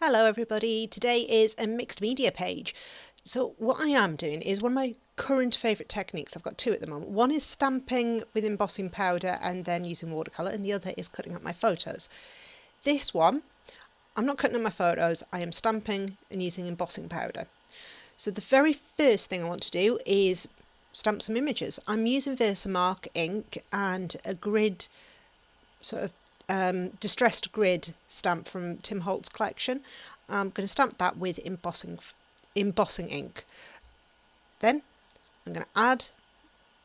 Hello everybody, today is a mixed media page. So what I am doing is one of my current favourite techniques. I've got two at the moment. One is stamping with embossing powder and then using watercolour, and the other is cutting up my photos. This one, I'm not cutting up my photos, I am stamping and using embossing powder. So the very first thing I want to do is stamp some images. I'm using Versamark ink and a grid sort of distressed grid stamp from Tim Holt's collection. I'm going to stamp that with embossing ink. Then I'm going to add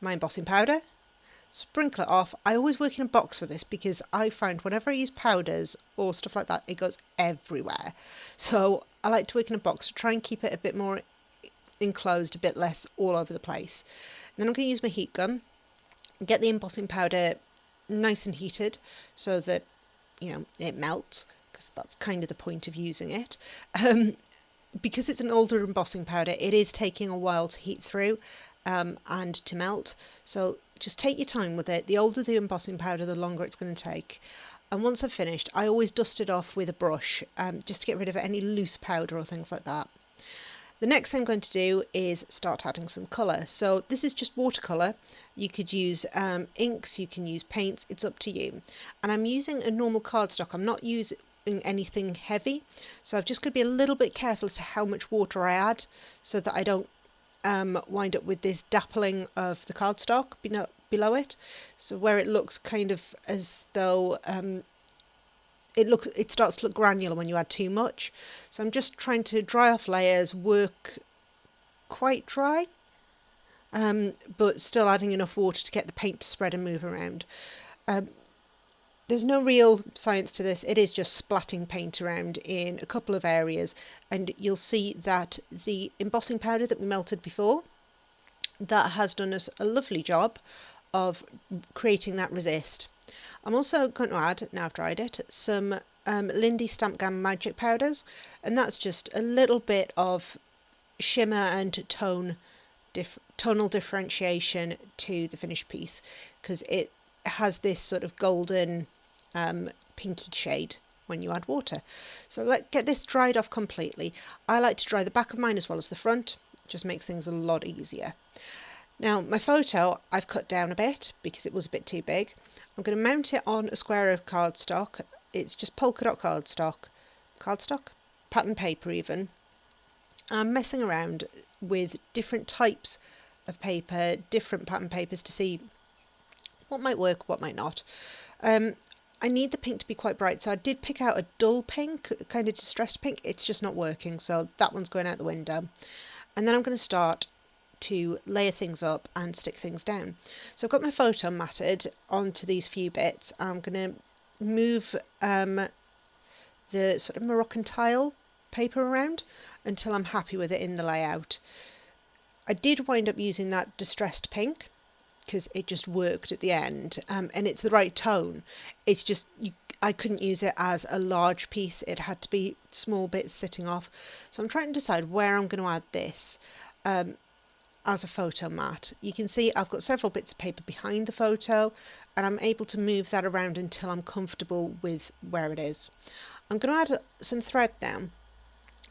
my embossing powder, sprinkle it off. I always work in a box for this because I find whenever I use powders or stuff like that, it goes everywhere. So I like to work in a box to try and keep it a bit more enclosed, a bit less all over the place. And then I'm going to use my heat gun, get the embossing powder nice and heated so that it melts, because that's kind of the point of using it. Because it's an older embossing powder, it is taking a while to heat through and to melt, so just take your time with it. The older the embossing powder, the longer it's going to take. And once I've finished, I always dust it off with a brush just to get rid of any loose powder or things like that. The next thing I'm going to do is start adding some colour. So this is just watercolour. You could use inks, you can use paints, it's up to you. And I'm using a normal cardstock. I'm not using anything heavy. So I've just got to be a little bit careful as to how much water I add so that I don't wind up with this dappling of the cardstock below it. So where it looks kind of as though it starts to look granular when you add too much. So I'm just trying to dry off layers, work quite dry, but still adding enough water to get the paint to spread and move around. There's no real science to this. It is just splatting paint around in a couple of areas, and you'll see that the embossing powder that we melted before, that has done us a lovely job of creating that resist. I'm also going to add, now I've dried it, some Lindy Stamp Gum Magic Powders, and that's just a little bit of shimmer and tonal differentiation to the finished piece, because it has this sort of golden pinky shade when you add water. So let's get this dried off completely. I like to dry the back of mine as well as the front. It just makes things a lot easier. Now my photo I've cut down a bit because it was a bit too big. I'm going to mount it on a square of cardstock. It's just polka dot cardstock, pattern paper even. And I'm messing around with different types of paper, different pattern papers to see what might work, what might not. I need the pink to be quite bright, so I did pick out a dull pink, kind of distressed pink. It's just not working, so that one's going out the window. And then I'm going to start to layer things up and stick things down. So I've got my photo matted onto these few bits. I'm going to move the sort of Moroccan tile paper around until I'm happy with it in the layout. I did wind up using that distressed pink because it just worked at the end, and it's the right tone. It's just I couldn't use it as a large piece. It had to be small bits sitting off. So I'm trying to decide where I'm going to add this as a photo mat. You can see I've got several bits of paper behind the photo, and I'm able to move that around until I'm comfortable with where it is. I'm going to add some thread now.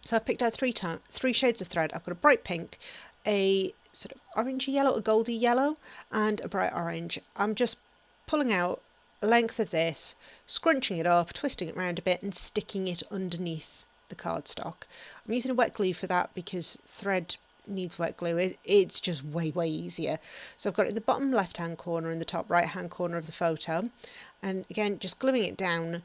So I've picked out three shades of thread. I've got a bright pink, a sort of orangey yellow, a goldy yellow, and a bright orange. I'm just pulling out a length of this, scrunching it up, twisting it around a bit and sticking it underneath the cardstock. I'm using a wet glue for that because thread needs wet glue. It's just way easier. So I've got it in the bottom left hand corner and the top right hand corner of the photo, and again just gluing it down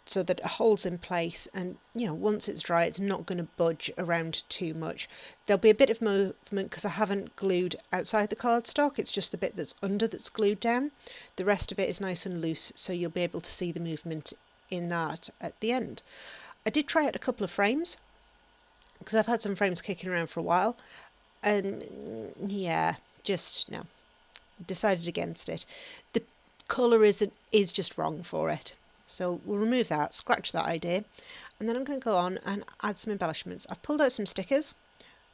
so that it holds in place, and once it's dry it's not going to budge around too much. There'll be a bit of movement because I haven't glued outside the cardstock. It's just the bit that's under that's glued down. The rest of it is nice and loose, so you'll be able to see the movement in that at the end. I did try out a couple of frames because I've had some frames kicking around for a while, and yeah, just no, decided against it. The colour is just wrong for it. So we'll remove that, scratch that idea, and then I'm going to go on and add some embellishments. I've pulled out some stickers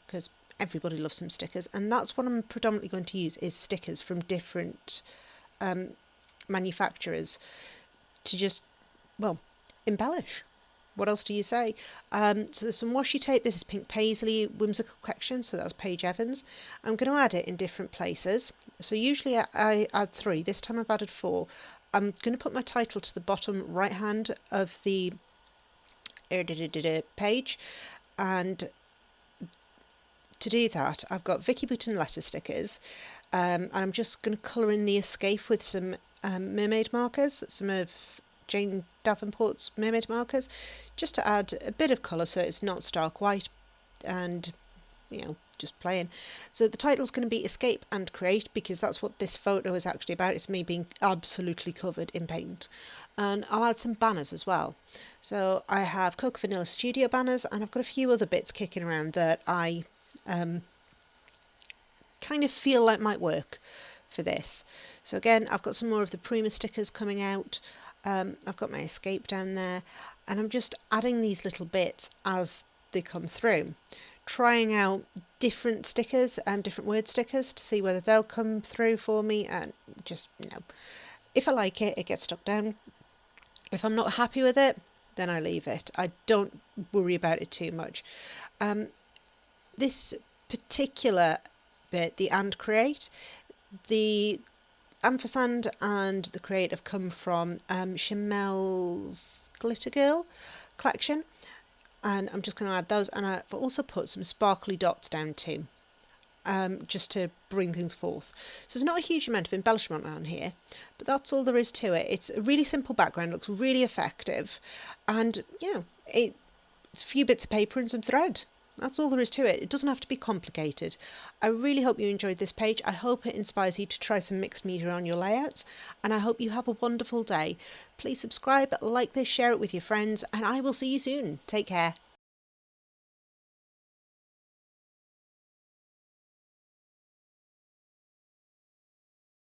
because everybody loves some stickers, and that's what I'm predominantly going to use, is stickers from different manufacturers to just, well, embellish. what else do you say? So there's some washi tape. This is Pink Paisley Whimsical Collection, so that's Paige Evans. I'm going to add it in different places. So usually I add 3. This time I've added 4. I'm going to put my title to the bottom right hand of the page, and to do that I've got Vicky Button letter stickers, and I'm just going to colour in the escape with some mermaid markers, some of Jane Davenport's mermaid markers, just to add a bit of colour so it's not stark white and, you know, just plain. So the title's going to be Escape and Create, because that's what this photo is actually about. It's me being absolutely covered in paint. And I'll add some banners as well. So I have Coca Vanilla Studio banners, and I've got a few other bits kicking around that I kind of feel like might work for this. So again, I've got some more of the Prima stickers coming out. I've got my escape down there, and I'm just adding these little bits as they come through, trying out different stickers and different word stickers to see whether they'll come through for me, and just, you know, if I like it, it gets stuck down. If I'm not happy with it, then I leave it. I don't worry about it too much. This particular bit, the and create, the ampersand and the create have come from Chamel's Glitter Girl collection, and I'm just going to add those, and I've also put some sparkly dots down too, just to bring things forth. So there's not a huge amount of embellishment on here, but that's all there is to it. It's a really simple background, looks really effective, and, you know, it's a few bits of paper and some thread. That's all there is to it. It doesn't have to be complicated. I really hope you enjoyed this page. I hope it inspires you to try some mixed media on your layouts, and I hope you have a wonderful day. Please subscribe, like this, share it with your friends, and I will see you soon. Take care.